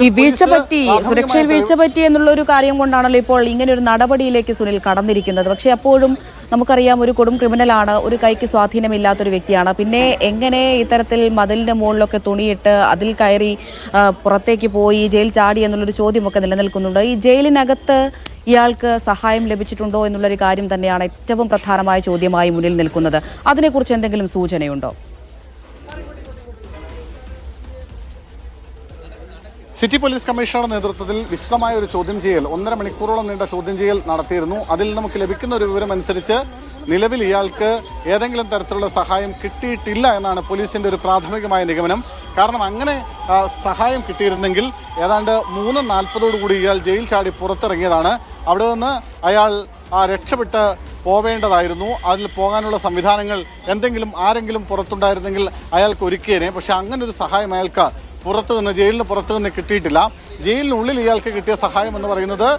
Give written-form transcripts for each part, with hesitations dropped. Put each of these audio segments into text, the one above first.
ഈ വീഴ്ച പറ്റി, സുരക്ഷയിൽ വീഴ്ച പറ്റി എന്നുള്ള ഒരു കാര്യം കൊണ്ടാണല്ലോ ഇപ്പോൾ ഇങ്ങനെ ഒരു നടപടിയിലേക്ക് സുനിൽ കടന്നിരിക്കുന്നത്. പക്ഷെ അപ്പോഴും നമുക്കറിയാം, ഒരു കൊടും ക്രിമിനലാണ്, ഒരു കൈക്ക് സ്വാധീനമില്ലാത്തൊരു വ്യക്തിയാണ്. പിന്നെ എങ്ങനെ ഇത്തരത്തിൽ മതിലിന്റെ മുകളിലൊക്കെ തുണിയിട്ട് അതിൽ കയറി പുറത്തേക്ക് പോയി ജയിൽ ചാടി എന്നുള്ളൊരു ചോദ്യമൊക്കെ നിലനിൽക്കുന്നുണ്ട്. ഈ ജയിലിനകത്ത് ഇയാൾക്ക് സഹായം ലഭിച്ചിട്ടുണ്ടോ എന്നുള്ളൊരു കാര്യം തന്നെയാണ് ഏറ്റവും പ്രധാനമായ ചോദ്യമായി മുന്നിൽ നിൽക്കുന്നത്. അതിനെക്കുറിച്ച് എന്തെങ്കിലും സൂചനയുണ്ടോ? സിറ്റി പോലീസ് കമ്മീഷണറുടെ നേതൃത്വത്തിൽ വിശദമായ ഒരു ചോദ്യം ചെയ്യൽ 1.5 മണിക്കൂറോളം നീണ്ട ചോദ്യം ചെയ്യൽ നടത്തിയിരുന്നു. അതിൽ നമുക്ക് ലഭിക്കുന്ന ഒരു വിവരം അനുസരിച്ച് നിലവിൽ ഇയാൾക്ക് ഏതെങ്കിലും തരത്തിലുള്ള സഹായം കിട്ടിയിട്ടില്ല എന്നാണ് പോലീസിന്റെ ഒരു പ്രാഥമികമായ നിഗമനം. കാരണം അങ്ങനെ സഹായം കിട്ടിയിരുന്നെങ്കിൽ ഏതാണ്ട് 3:40 ഇയാൾ ജയിൽ ചാടി പുറത്തിറങ്ങിയതാണ്. അവിടെ നിന്ന് അയാൾ രക്ഷപ്പെട്ട് പോവേണ്ടതായിരുന്നു. അതിൽ പോകാനുള്ള സംവിധാനങ്ങൾ ആരെങ്കിലും പുറത്തുണ്ടായിരുന്നെങ്കിൽ അയാൾക്ക് ഒരുക്കിയേനെ. പക്ഷെ അങ്ങനെ ഒരു സഹായം അയാൾക്ക് ജയിലിന് പുറത്തു നിന്ന് കിട്ടിയിട്ടില്ല. ജയിലിനുള്ളിൽ ഇയാൾക്ക് കിട്ടിയ സഹായം എന്ന് പറയുന്നത്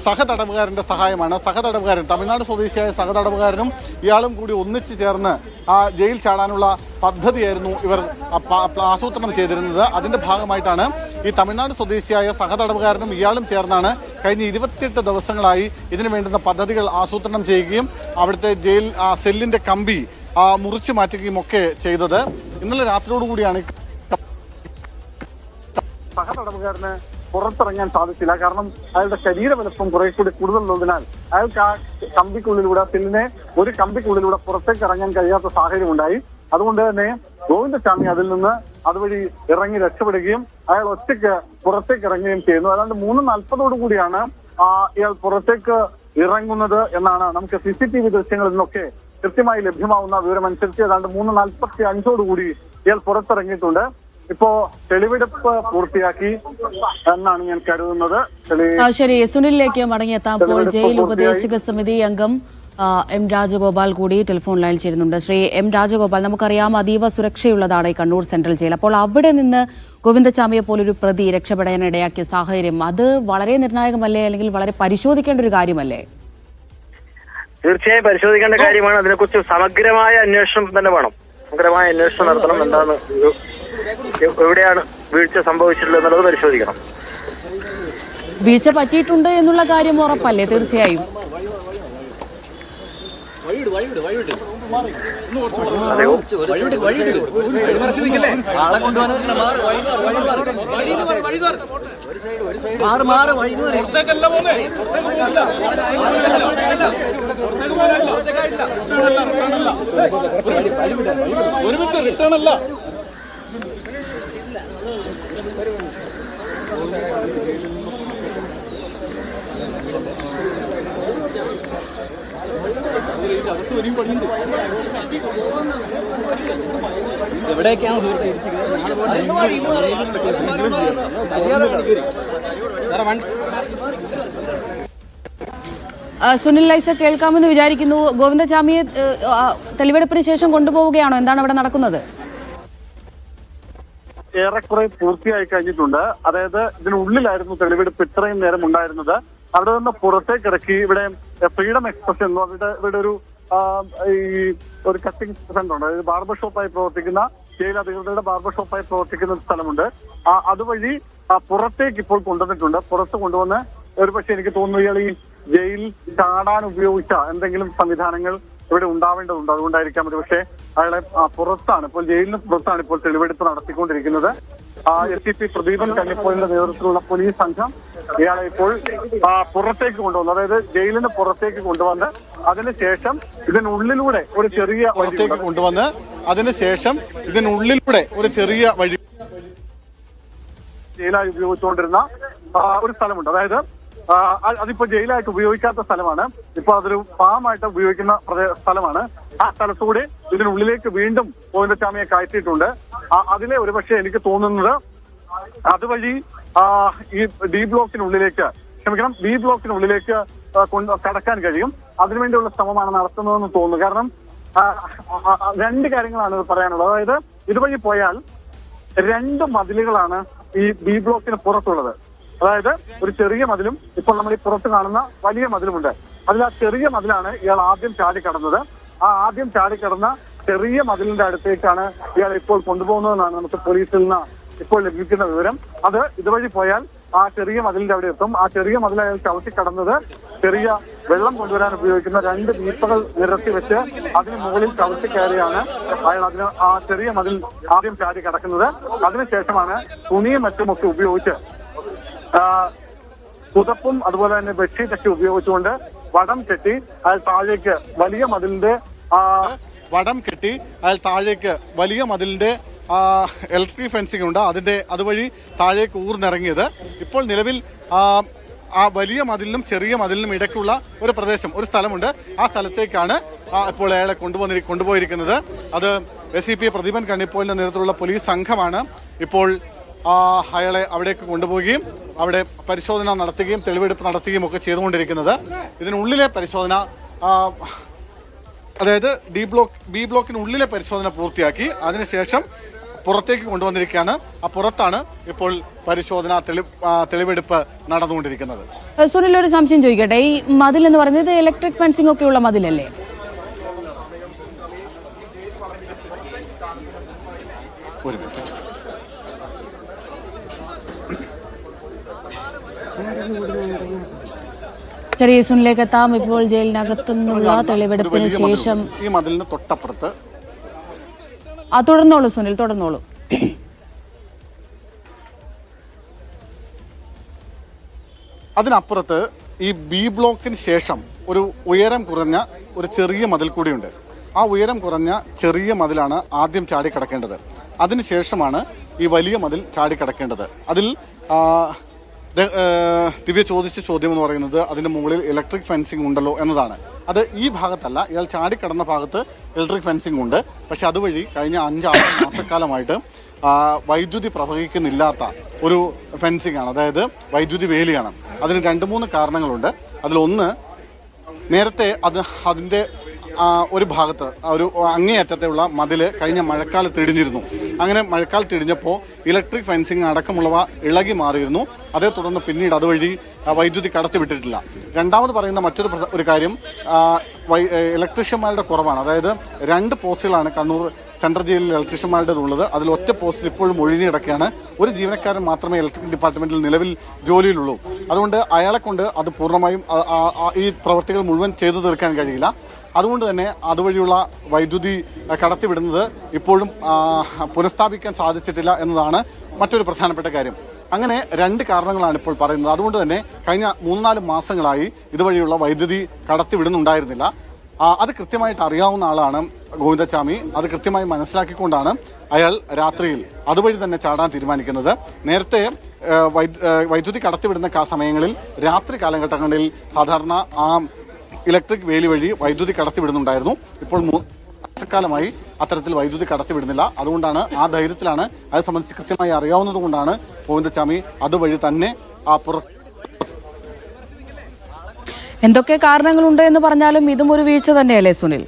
സഹതടവുകാരന്റെ സഹായമാണ്. സഹതടവുകാരൻ, തമിഴ്നാട് സ്വദേശിയായ സഹതടവുകാരനും ഇയാളും കൂടി ഒന്നിച്ചു ചേർന്ന് ജയിൽ ചാടാനുള്ള പദ്ധതിയായിരുന്നു ഇവർ ആസൂത്രണം ചെയ്തിരുന്നത്. അതിന്റെ ഭാഗമായിട്ടാണ് ഈ തമിഴ്നാട് സ്വദേശിയായ സഹതടവുകാരനും ഇയാളും ചേർന്നാണ് കഴിഞ്ഞ 28 ദിവസങ്ങളായി ഇതിനു വേണ്ടുന്ന പദ്ധതികൾ ആസൂത്രണം ചെയ്യുകയും അവിടുത്തെ ജയിൽ സെല്ലിന്റെ കമ്പി മുറിച്ചു മാറ്റുകയും ഒക്കെ ചെയ്തത്. ഇന്നലെ രാത്രിയോടുകൂടിയാണ് സഹതടവുകാരന് പുറത്തിറങ്ങാൻ സാധിച്ചില്ല. കാരണം അയാളുടെ ശരീര വലുപ്പം കുറെ കൂടി കൂടുതലുള്ളതിനാൽ അയാൾക്ക് ആ കമ്പിക്കുള്ളിലൂടെ ഒരു കമ്പിക്കുള്ളിലൂടെ പുറത്തേക്ക് ഇറങ്ങാൻ കഴിയാത്ത സാഹചര്യം ഉണ്ടായി. അതുകൊണ്ട് തന്നെ ഗോവിന്ദസ്വാമി അതിൽ നിന്ന് അതുവഴി ഇറങ്ങി രക്ഷപ്പെടുകയും അയാൾ ഒറ്റയ്ക്ക് പുറത്തേക്ക് ഇറങ്ങുകയും ചെയ്യുന്നു. ഏതാണ്ട് 3:40 ഇയാൾ പുറത്തേക്ക് ഇറങ്ങുന്നത് എന്നാണ് നമുക്ക് CCTV ദൃശ്യങ്ങളിൽ നിന്നൊക്കെ കൃത്യമായി ലഭ്യമാവുന്ന വിവരമനുസരിച്ച്. ഏതാണ്ട് 3:45 ഇയാൾ പുറത്തിറങ്ങിയിട്ടുണ്ട്. ഇപ്പോ തെളിവെടുപ്പ് പൂർത്തിയാക്കി എന്നാണ് ഞാൻ കരുതുന്നത്. ശരി, സുനിലിലേക്ക് മടങ്ങിയെത്താപ്പോൾ ജയിൽ ഉപദേശക സമിതി അംഗം എം രാജഗോപാൽ കൂടി ടെലിഫോൺ ലൈനിൽ ചേരുന്നുണ്ട്. ശ്രീ എം രാജഗോപാൽ, നമുക്കറിയാം അതീവ സുരക്ഷയുള്ളതാണ് ഈ കണ്ണൂർ സെൻട്രൽ ജയിൽ. അപ്പോൾ അവിടെ നിന്ന് ഗോവിന്ദചാമിയെ പോലൊരു പ്രതി രക്ഷപ്പെടാനിടയാക്കിയ സാഹചര്യം അത് വളരെ നിർണായകമല്ലേ, അല്ലെങ്കിൽ വളരെ പരിശോധിക്കേണ്ട ഒരു കാര്യമല്ലേ? തീർച്ചയായും പരിശോധിക്കേണ്ട കാര്യമാണ്. അതിനെക്കുറിച്ച് സമഗ്രമായ അന്വേഷണം തന്നെ വേണം. സമഗ്രമായ അന്വേഷണം നടത്തണം. എന്താണ്, എവിടെയാണ് വീഴ്ച സംഭവിച്ചിട്ടുള്ളത് എന്നുള്ളത് പരിശോധിക്കണം. വീഴ്ച പറ്റിയിട്ടുണ്ട് എന്നുള്ള കാര്യം ഉറപ്പല്ലേ? തീർച്ചയായും എവിടേക്കാണ് സുനിൽ ലൈസ കേൾക്കാമെന്ന് വിചാരിക്കുന്നു. ഗോവിന്ദചാമിയെ തെളിവെടുപ്പിന് ശേഷം കൊണ്ടുപോവുകയാണോ? എന്താണ് അവിടെ നടക്കുന്നത്? ഏറെക്കുറെ പൂർത്തിയായി കഴിഞ്ഞിട്ടുണ്ട്. അതായത് ഇതിനുള്ളിലായിരുന്നു തെളിവെടുപ്പ് ഇത്രയും നേരം ഉണ്ടായിരുന്നത്. അവിടെ നിന്ന് പുറത്തേക്ക് ഇറക്കി ഇവിടെ ഫ്രീഡം എക്സ്പ്രസ് എന്ന് പറഞ്ഞിട്ട് ഇവിടെ ഒരു കട്ടിംഗ് സെന്റർ ഉണ്ട്. അതായത് ബാർബർ ഷോപ്പായി പ്രവർത്തിക്കുന്ന, ജയിൽ അധികൃതരുടെ ബാർബർ ഷോപ്പായി പ്രവർത്തിക്കുന്ന ഒരു സ്ഥലമുണ്ട്. അതുവഴി പുറത്തേക്ക് ഇപ്പോൾ കൊണ്ടുവന്നിട്ടുണ്ട്. പുറത്ത് കൊണ്ടുവന്ന് ഒരുപക്ഷെ എനിക്ക് തോന്നുന്നു ഇയാൾ ഈ ജയിൽ ചാടാൻ ഉപയോഗിച്ച എന്തെങ്കിലും സംവിധാനങ്ങൾ ഇവിടെ ഉണ്ടാവേണ്ടതുണ്ട്. അതുകൊണ്ടായിരിക്കാം ഒരു പക്ഷേ അയാളെ പുറത്താണ്, ഇപ്പോൾ ജയിലിന് പുറത്താണ് ഇപ്പോൾ തെളിവെടുപ്പ് നടത്തിക്കൊണ്ടിരിക്കുന്നത്. SCP പ്രദീപൻ കല്ലിപ്പോലിന്റെ നേതൃത്വത്തിലുള്ള പോലീസ് സംഘം ഇയാളെ ഇപ്പോൾ പുറത്തേക്ക് കൊണ്ടുവന്നു. അതായത് ജയിലിന് പുറത്തേക്ക് കൊണ്ടുവന്ന് അതിനുശേഷം ഇതിനുള്ളിലൂടെ ഒരു ചെറിയ വഴി ജയിലായി ഉപയോഗിച്ചുകൊണ്ടിരുന്ന ഒരു സ്ഥലമുണ്ട്. അതായത് അതിപ്പോ ജയിലായിട്ട് ഉപയോഗിക്കാത്ത സ്ഥലമാണ്. ഇപ്പൊ അതൊരു ഫാമായിട്ട് ഉപയോഗിക്കുന്ന സ്ഥലമാണ്. ആ സ്ഥലത്തൂടെ ഇതിനുള്ളിലേക്ക് വീണ്ടും ഗോവിന്ദചാമിയെ കയറ്റിയിട്ടുണ്ട്. അതിലെ ഒരുപക്ഷെ എനിക്ക് തോന്നുന്നത് അതുവഴി ഈ ബി ബ്ലോക്കിനുള്ളിലേക്ക് കടക്കാൻ കഴിയും. അതിനുവേണ്ടിയുള്ള ശ്രമമാണ് നടത്തുന്നതെന്ന് തോന്നുന്നു. കാരണം 2 കാര്യങ്ങളാണ് പറയാനുള്ളത്. അതായത് ഇതുവഴി പോയാൽ 2 മതിലുകളാണ് ഈ ബി ബ്ലോക്കിന് പുറത്തുള്ളത്. അതായത് ഒരു ചെറിയ മതിലും ഇപ്പോൾ നമ്മൾ ഈ പുറത്ത് കാണുന്ന വലിയ മതിലുമുണ്ട്. അതിൽ ആ ചെറിയ മതിലാണ് ഇയാൾ ആദ്യം ചാടിക്കടന്നത്. ആ ആദ്യം ചാടിക്കടന്ന ചെറിയ മതിലിന്റെ അടുത്തേക്കാണ് ഇയാൾ ഇപ്പോൾ കൊണ്ടുപോകുന്നതെന്നാണ് നമുക്ക് പോലീസിൽ നിന്ന് ഇപ്പോൾ ലഭിക്കുന്ന വിവരം. അത് ഇതുവഴി പോയാൽ ആ ചെറിയ മതിലിന്റെ അവിടെ എത്തും. ആ ചെറിയ മതിൽ അയാൾ ചവിട്ടി കടന്നത് ചെറിയ വെള്ളം കൊണ്ടുവരാൻ ഉപയോഗിക്കുന്ന 2 വീപ്പകൾ നിരത്തി വെച്ച് അതിന് മുകളിൽ ചവിട്ടി കയറിയാണ് അയാൾ ആ ചെറിയ മതിൽ ആദ്യം ചാടി കടക്കുന്നത്. അതിനുശേഷമാണ് തുണിയും മറ്റുമൊക്കെ ഉപയോഗിച്ച് പുതപ്പും അതുപോലെ തന്നെ ബെഡ്ഷീറ്റൊക്കെ ഉപയോഗിച്ചുകൊണ്ട് വടം കെട്ടി അയാൾ താഴേക്ക് വലിയ മതിലിന്റെ വലിയ മതിലിന്റെ ഇലക്ട്രിക് ഫെൻസിംഗ് ഉണ്ട്, അതുവഴി താഴേക്ക് ഊർന്നിറങ്ങിയത്. ഇപ്പോൾ നിലവിൽ ആ വലിയ മതിലിനും ചെറിയ മതിലിനും ഇടയ്ക്കുള്ള ഒരു പ്രദേശം, ഒരു സ്ഥലമുണ്ട്. ആ സ്ഥലത്തേക്കാണ് ഇപ്പോൾ അയാളെ കൊണ്ടുപോയിരിക്കുന്നത്. അത് SCP പ്രദീപൻ കണ്ണിപ്പോലിന്റെ നേതൃത്വത്തിലുള്ള പോലീസ് സംഘമാണ് ഇപ്പോൾ അയാളെ അവിടേക്ക് കൊണ്ടുപോവുകയും അവിടെ പരിശോധന നടത്തുകയും തെളിവെടുപ്പ് നടത്തുകയും ഒക്കെ ചെയ്തുകൊണ്ടിരിക്കുന്നത്. ഇതിനുള്ളിലെ പരിശോധന, അതായത് ബി ബ്ലോക്കിനുള്ളിലെ പരിശോധന പൂർത്തിയാക്കി അതിനുശേഷം പുറത്തേക്ക് കൊണ്ടുവന്നിരിക്കുകയാണ്. ആ പുറത്താണ് ഇപ്പോൾ പരിശോധന തെളിവെടുപ്പ് നടന്നുകൊണ്ടിരിക്കുന്നത്. സുനിൽ, ഒരു സംശയം ചോദിക്കട്ടെ, ഈ മതിൽ എന്ന് പറയുന്നത് ഇലക്ട്രിക് ഫെൻസിംഗ് ഒക്കെ ഉള്ള മതിലല്ലേ? ഒരു മിനിറ്റ്. ചെറിയ സുനിലേക്ക് എത്താം. ഇപ്പോൾ ജയിലിനകത്തു നിന്നുള്ള തെളിവെടുപ്പിന് ശേഷം ഈ മതിലിന് തൊട്ടപ്പുറത്ത് തുടർന്നോളൂ സുനിൽ, തുടർന്നോളൂ. അതിനപ്പുറത്ത് ഈ ബി ബ്ലോക്കിന് ശേഷം ഒരു ഉയരം കുറഞ്ഞ ഒരു ചെറിയ മതിൽ കൂടിയുണ്ട്. ആ ഉയരം കുറഞ്ഞ ചെറിയ മതിലാണ് ആദ്യം ചാടിക്കടക്കേണ്ടത്. അതിനുശേഷമാണ് ഈ വലിയ മതിൽ ചാടിക്കടക്കേണ്ടത്. അതിൽ ദിവ്യ ചോദിച്ച ചോദ്യം എന്ന് പറയുന്നത് അതിന്റെ മുകളിൽ ഇലക്ട്രിക് ഫെൻസിംഗ് ഉണ്ടല്ലോ എന്നതാണ്. അത് ഈ ഭാഗത്തല്ല, ഇയാൾ ചാടിക്കടന്ന ഭാഗത്ത് ഇലക്ട്രിക് ഫെൻസിംഗ് ഉണ്ട്. പക്ഷെ അതുവഴി കഴിഞ്ഞ 5-6 മാസക്കാലമായിട്ട് വൈദ്യുതി പ്രവഹിക്കുന്നില്ലാത്ത ഒരു ഫെൻസിംഗ് ആണ്, അതായത് വൈദ്യുതി വേലിയാണ്. അതിന് 2-3 കാരണങ്ങളുണ്ട്. അതിലൊന്ന്, നേരത്തെ അതിന്റെ ഒരു ഭാഗത്ത് ഒരു അങ്ങേയറ്റത്തെയുള്ള മതില് കഴിഞ്ഞ മഴക്കാലത്ത് ഇടിഞ്ഞിരുന്നു. അങ്ങനെ മഴക്കാലത്ത് ഇടിഞ്ഞപ്പോൾ ഇലക്ട്രിക് ഫെൻസിംഗ് അടക്കമുള്ളവ ഇളകി മാറിയിരുന്നു. അതേ തുടർന്ന് പിന്നീട് അതുവഴി വൈദ്യുതി കടത്തിവിട്ടിട്ടില്ല. രണ്ടാമത് പറയുന്ന മറ്റൊരു കാര്യം, ഇലക്ട്രീഷ്യന്മാരുടെ കുറവാണ്. അതായത് 2 പോസ്റ്റുകളാണ് കണ്ണൂർ സെൻട്രൽ ജയിലിൽ ഇലക്ട്രീഷ്യന്മാരുടേതുള്ളത്. അതിൽ ഒറ്റ പോസ്റ്റിൽ ഇപ്പോഴും ഒഴിഞ്ഞു കിടക്കുകയാണ്. ഒരു ജീവനക്കാരൻ മാത്രമേ ഇലക്ട്രിക് ഡിപ്പാർട്ട്മെന്റിൽ നിലവിൽ ജോലിയിലുള്ളൂ. അതുകൊണ്ട് അയാളെ കൊണ്ട് അത് പൂർണ്ണമായും ഈ പ്രവൃത്തികൾ മുഴുവൻ ചെയ്തു തീർക്കാൻ കഴിയില്ല. അതുകൊണ്ട് തന്നെ അതുവഴിയുള്ള വൈദ്യുതി കടത്തിവിടുന്നത് ഇപ്പോഴും പുനഃസ്ഥാപിക്കാൻ സാധിച്ചിട്ടില്ല എന്നതാണ് മറ്റൊരു പ്രധാനപ്പെട്ട കാര്യം. അങ്ങനെ 2 കാരണങ്ങളാണ് ഇപ്പോൾ പറയുന്നത്. അതുകൊണ്ട് തന്നെ കഴിഞ്ഞ 3-4 മാസങ്ങളായി ഇതുവഴിയുള്ള വൈദ്യുതി കടത്തിവിടുന്നുണ്ടായിരുന്നില്ല. അത് കൃത്യമായിട്ട് അറിയാവുന്ന ആളാണ് ഗോവിന്ദച്ചാമി. അത് കൃത്യമായി മനസ്സിലാക്കിക്കൊണ്ടാണ് അയാൾ രാത്രിയിൽ അതുവഴി തന്നെ ചാടാൻ തീരുമാനിക്കുന്നത്. നേരത്തെ വൈദ്യുതി കടത്തിവിടുന്ന സമയങ്ങളിൽ രാത്രി കാലഘട്ടങ്ങളിൽ സാധാരണ ഇലക്ട്രിക് വേലി വഴി വൈദ്യുതി കടത്തിവിടുന്നുണ്ടായിരുന്നു. ഇപ്പോൾ മാസക്കാലമായി അത്തരത്തിൽ വൈദ്യുതി കടത്തിവിടുന്നില്ല. അതുകൊണ്ടാണ് ആ ധൈര്യത്തിലാണ്, അത് സംബന്ധിച്ച് കൃത്യമായി അറിയാവുന്നത് കൊണ്ടാണ് ഗോവിന്ദച്ചാമി അതുവഴി തന്നെ എന്തൊക്കെ കാരണങ്ങളുണ്ട് എന്ന് പറഞ്ഞാലും ഇതും ഒരു വീഴ്ച തന്നെയല്ലേ സുനിൽ?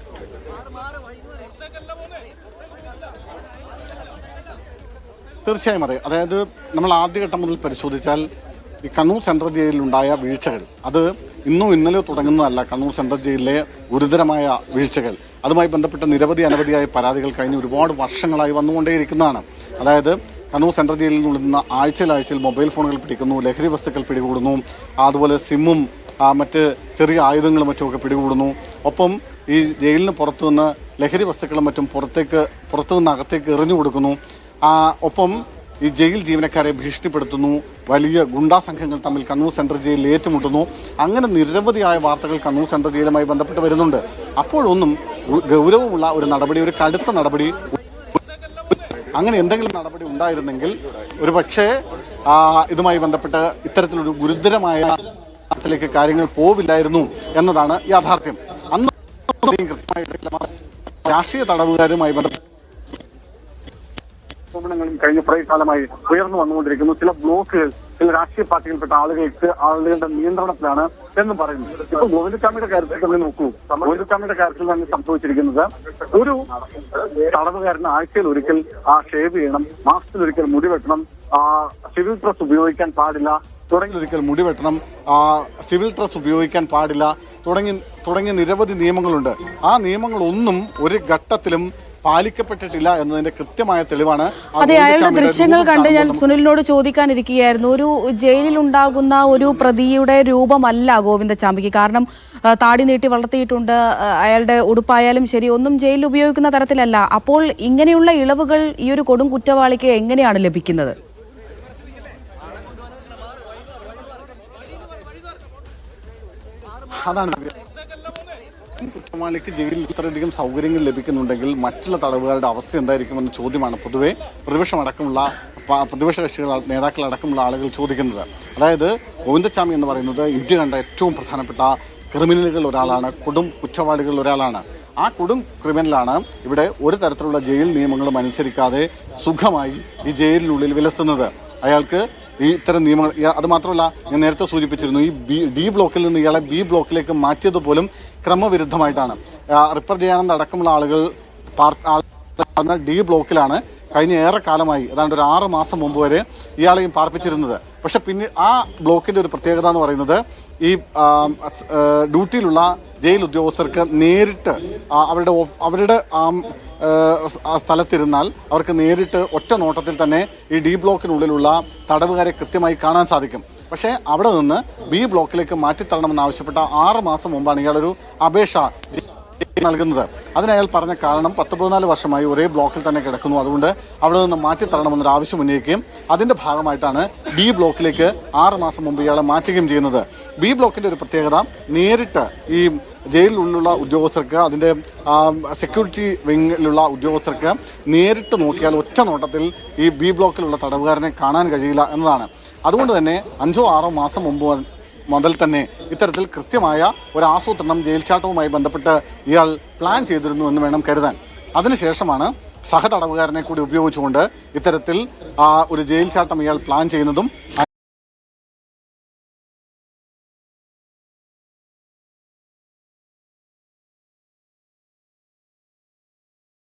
തീർച്ചയായും അതെ. അതായത് നമ്മൾ ആദ്യഘട്ടം മുതൽ പരിശോധിച്ചാൽ ഈ കണ്ണൂർ സെൻട്രൽ ജയിലിലുണ്ടായ വീഴ്ചകൾ അത് ഇന്നും ഇന്നലെയോ തുടങ്ങുന്നതല്ല. കണ്ണൂർ സെൻട്രൽ ജയിലിലെ ഗുരുതരമായ വീഴ്ചകൾ, അതുമായി ബന്ധപ്പെട്ട അനവധിയായ പരാതികൾ കഴിഞ്ഞ് ഒരുപാട് വർഷങ്ങളായി വന്നുകൊണ്ടേയിരിക്കുന്നതാണ്. അതായത് കണ്ണൂർ സെൻട്രൽ ജയിലിൽ നിന്നുള്ള ആഴ്ചയിൽ മൊബൈൽ ഫോണുകൾ പിടിക്കുന്നു, ലഹരി വസ്തുക്കൾ പിടികൂടുന്നു, അതുപോലെ സിമ്മും മറ്റ് ചെറിയ ആയുധങ്ങളും മറ്റുമൊക്കെ പിടികൂടുന്നു. ഒപ്പം ഈ ജയിലിന് പുറത്തുനിന്ന് ലഹരി വസ്തുക്കളും മറ്റും പുറത്തുനിന്ന് അകത്തേക്ക് എറിഞ്ഞു കൊടുക്കുന്നു. ഒപ്പം ഈ ജയിൽ ജീവനക്കാരെ ഭീഷണിപ്പെടുത്തുന്നു. വലിയ ഗുണ്ടാ സംഘങ്ങൾ തമ്മിൽ കണ്ണൂർ സെൻട്രൽ ജയിലിൽ ഏറ്റുമുട്ടുന്നു. അങ്ങനെ നിരവധിയായ വാർത്തകൾ കണ്ണൂർ സെൻട്രൽ ജയിലുമായി ബന്ധപ്പെട്ട് വരുന്നുണ്ട്. അപ്പോഴൊന്നും ഗൗരവമുള്ള ഒരു നടപടി, ഒരു കടുത്ത നടപടി, അങ്ങനെ എന്തെങ്കിലും നടപടി ഉണ്ടായിരുന്നെങ്കിൽ ഒരുപക്ഷെ ഇതുമായി ബന്ധപ്പെട്ട് ഇത്തരത്തിലൊരു ഗുരുതരമായ ത്തിലേക്ക് കാര്യങ്ങൾ പോവില്ലായിരുന്നു എന്നതാണ് യാഥാർത്ഥ്യം. അന്ന് കൃത്യമായിട്ട് രാഷ്ട്രീയ തടവുകാരുമായി ബന്ധപ്പെട്ട് ആരോപണങ്ങളും കഴിഞ്ഞ കുറേ കാലമായി ഉയർന്നു വന്നുകൊണ്ടിരിക്കുന്നു. ചില ബ്ലോക്കുകൾ ചില രാഷ്ട്രീയ പാർട്ടിയിൽപ്പെട്ട ആളുകളുടെ നിയന്ത്രണത്തിലാണ് എന്ന് പറയുന്നു. ഇപ്പൊ ഗോവിന്ദച്ചാമിയുടെ കാര്യത്തിൽ തന്നെ നോക്കൂ. ഗോവിന്ദച്ചാമിയുടെ കാര്യത്തിൽ തന്നെ സംഭവിച്ചിരിക്കുന്നത്, ഒരു തടവുകാരന് ആഴ്ചയിൽ ഒരിക്കൽ ഷേവ് ചെയ്യണം, മാസത്തിലൊരിക്കൽ മുടി വെട്ടണം, സിവിൽ ഡ്രസ് ഉപയോഗിക്കാൻ പാടില്ല, മുടി വെട്ടണം, സിവിൽ ഡ്രസ് ഉപയോഗിക്കാൻ പാടില്ല തുടങ്ങിയ നിരവധി നിയമങ്ങളുണ്ട്. ആ നിയമങ്ങളൊന്നും ഒരു ഘട്ടത്തിലും പാലിക്കപ്പെട്ടിട്ടില്ല എന്നതിന്റെ കൃത്യമായ തെളിവാണ് അതെ, അയാളുടെ ദൃശ്യങ്ങൾ കണ്ട് ഞാൻ സുനിലിനോട് ചോദിക്കാനിരിക്കുകയായിരുന്നു. ഒരു ജയിലിൽ ഉണ്ടാകുന്ന ഒരു പ്രതിയുടെ രൂപമല്ല ഗോവിന്ദച്ചാമിക്ക്. കാരണം താടി നീട്ടി വളർത്തിയിട്ടുണ്ട്, അയാളുടെ ഉടുപ്പായാലും ശരി ഒന്നും ജയിലിൽ ഉപയോഗിക്കുന്ന തരത്തിലല്ല. അപ്പോൾ ഇങ്ങനെയുള്ള ഇളവുകൾ ഈ ഒരു കൊടും കുറ്റവാളിക്ക് എങ്ങനെയാണ് ലഭിക്കുന്നത്? അതാണ് കുറ്റവാളിക്ക് ജയിലിൽ ഇത്രയധികം സൗകര്യങ്ങൾ ലഭിക്കുന്നുണ്ടെങ്കിൽ മറ്റുള്ള തടവുകാരുടെ അവസ്ഥ എന്തായിരിക്കുമെന്ന ചോദ്യമാണ് പൊതുവെ പ്രതിപക്ഷ കക്ഷികൾ നേതാക്കളടക്കമുള്ള ആളുകൾ ചോദിക്കുന്നത്. അതായത് ഗോവിന്ദച്ചാമി എന്ന് പറയുന്നത് ഇന്ത്യ കണ്ട ഏറ്റവും പ്രധാനപ്പെട്ട ക്രിമിനലുകളിൽ ഒരാളാണ്, കൊടും കുറ്റവാളികളിൽ ഒരാളാണ്. ആ കൊടും ക്രിമിനലാണ് ഇവിടെ ഒരു തരത്തിലുള്ള ജയിൽ നിയമങ്ങളും അനുസരിക്കാതെ സുഖമായി ഈ ജയിലിനുള്ളിൽ വിലസുന്നത്. അയാൾക്ക് ഈ ഇത്തരം നിയമങ്ങൾ, അത് മാത്രമല്ല ഞാൻ നേരത്തെ സൂചിപ്പിച്ചിരുന്നു, ഈ ഡി ബ്ലോക്കിൽ നിന്ന് ഇയാളെ ബി ബ്ലോക്കിലേക്ക് മാറ്റിയത് പോലും ക്രമവിരുദ്ധമായിട്ടാണ്. റിപ്പർ ജയാനന്ദ് അടക്കമുള്ള ആളുകൾ ഡി ബ്ലോക്കിലാണ് കഴിഞ്ഞ ഏറെക്കാലമായി, ഏതാണ്ട് ഒരു 6 മാസം മുമ്പ് വരെ ഇയാളെയും പാർപ്പിച്ചിരുന്നത്. പക്ഷെ പിന്നെ ആ ബ്ലോക്കിന്റെ ഒരു പ്രത്യേകത എന്ന് പറയുന്നത് ഈ ഡ്യൂട്ടിയിലുള്ള ജയിൽ ഉദ്യോഗസ്ഥർക്ക് നേരിട്ട് അവരുടെ സ്ഥലത്തിരുന്നാൽ അവർക്ക് നേരിട്ട് ഒറ്റ നോട്ടത്തിൽ തന്നെ ഈ ഡി ബ്ലോക്കിനുള്ളിലുള്ള തടവുകാരെ കൃത്യമായി കാണാൻ സാധിക്കും. പക്ഷേ അവിടെ നിന്ന് ബി ബ്ലോക്കിലേക്ക് മാറ്റിത്തരണമെന്ന് ആവശ്യപ്പെട്ട 6 മാസം മുമ്പാണ് ഇയാളൊരു അപേക്ഷ നൽകുന്നത്. അതിന് അയാൾ പറഞ്ഞ കാരണം 14 വർഷമായി ഒരേ ബ്ലോക്കിൽ തന്നെ കിടക്കുന്നു, അതുകൊണ്ട് അവിടെ നിന്ന് മാറ്റിത്തരണമെന്നൊരു ആവശ്യം ഉന്നയിക്കുകയും അതിന്റെ ഭാഗമായിട്ടാണ് ബി ബ്ലോക്കിലേക്ക് 6 മാസം മുമ്പ് ഇയാളെ മാറ്റുകയും ചെയ്യുന്നത്. ബി ബ്ലോക്കിന്റെ ഒരു പ്രത്യേകത, നേരിട്ട് ഈ ജയിലിലുള്ള ഉദ്യോഗസ്ഥർക്ക്, അതിന്റെ സെക്യൂരിറ്റി വിങ്ങിലുള്ള ഉദ്യോഗസ്ഥർക്ക് നേരിട്ട് നോക്കിയാൽ ഒറ്റ നോട്ടത്തിൽ ഈ ബി ബ്ലോക്കിലുള്ള തടവുകാരനെ കാണാൻ കഴിയില്ല എന്നതാണ്. അതുകൊണ്ട് തന്നെ 5-6 മാസം മുമ്പ് മുതൽ തന്നെ ഇത്തരത്തിൽ കൃത്യമായ ഒരു ആസൂത്രണം ജയിൽ ചാട്ടവുമായി ബന്ധപ്പെട്ട് ഇയാൾ പ്ലാൻ ചെയ്തിരുന്നു എന്ന് വേണം കരുതാൻ. അതിനുശേഷമാണ് സഹതടവുകാരനെ കൂടി ഉപയോഗിച്ചുകൊണ്ട് ഇത്തരത്തിൽ ഒരു ജയിൽ ചാട്ടം ഇയാൾ പ്ലാൻ ചെയ്യുന്നതും